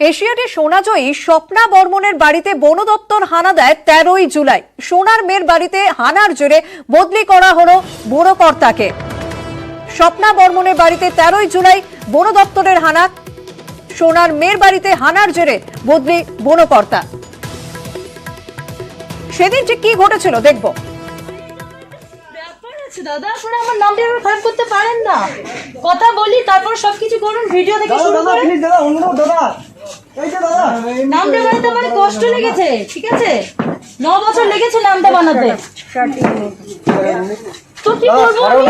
এশিয়াডে সোনাজয়ী স্বপ্না বর্মনের বাড়িতে বন দপ্তর হানা দেয় 13ই জুলাই। সোনার মেয়ের বাড়িতে হানার জেরে বদলি করা হলো বন কর্তাকে। স্বপ্না বর্মনের বাড়িতে 13ই জুলাই বন দপ্তরের হানা। সোনার মেয়ের বাড়িতে হানার জেরে বদলি বন কর্তা। সেদিন ঠিক কি ঘটেছিল দেখবো। দাদা আপনারা আমার নামটা এভাবে খারাপ করতে পারেন না। কথা বলি তারপর সবকিছু করুন, ভিডিও থেকে শুরু করে। দাদা অন্য দাদা এই যে দাদা নামটা বানাতে আমার কষ্ট লেগেছে, ঠিক আছে? 9 বছর লেগেছে নামটা বানাতে। তো কি করব আমি?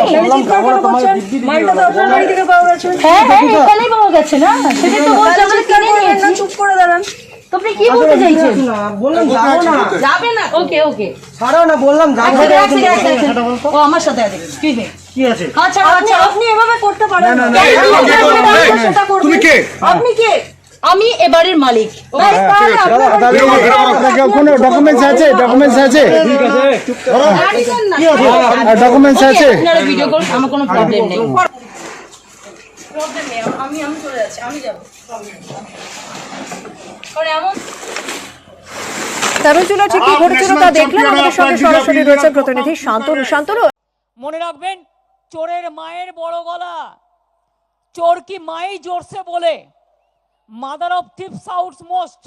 মালটা তো আপনার বাড়ি থেকে পাওয়া গেছে। হ্যাঁ হ্যাঁ এখানেই পাওয়া গেছে না, সেটা তো বলতে আমরা কিনে নিয়েছি। চুপ করে দাঁড়ান। তো আপনি কি বলতে চাইছেন? বললাম যাবো না। যাবে না? ওকে ওকে ছাড়াও না, বললাম যাবো না। ও আমার সাথে আছে, এক্সকিউজ মি। কি আছে? আচ্ছা আচ্ছা আপনি এভাবে করতে পারেন না। তুমি কে? আপনি কে? আমি এ বাড়ির মালিক। ডকুমেন্টস আছে, ডকুমেন্টস আছে, ডকুমেন্টস আছে। আপনারা ভিডিও করুন, আমার কোনো প্রবলেম নেই। প্রবলেম নেই, আমি চলে যাচ্ছি, আমি যাব। কারণ এমন 13ই জুলাই ঠিক কি ঘটেছিল তা দেখলেন। আমাদের সঙ্গে সরাসরি রয়েছে প্রতিনিধি শান্তনু। শান্তনু, মনে রাখবেন, চোরের মায়ের বড় গলা। চোর কি মাই জোরসে বলে, mother of thieves outs most.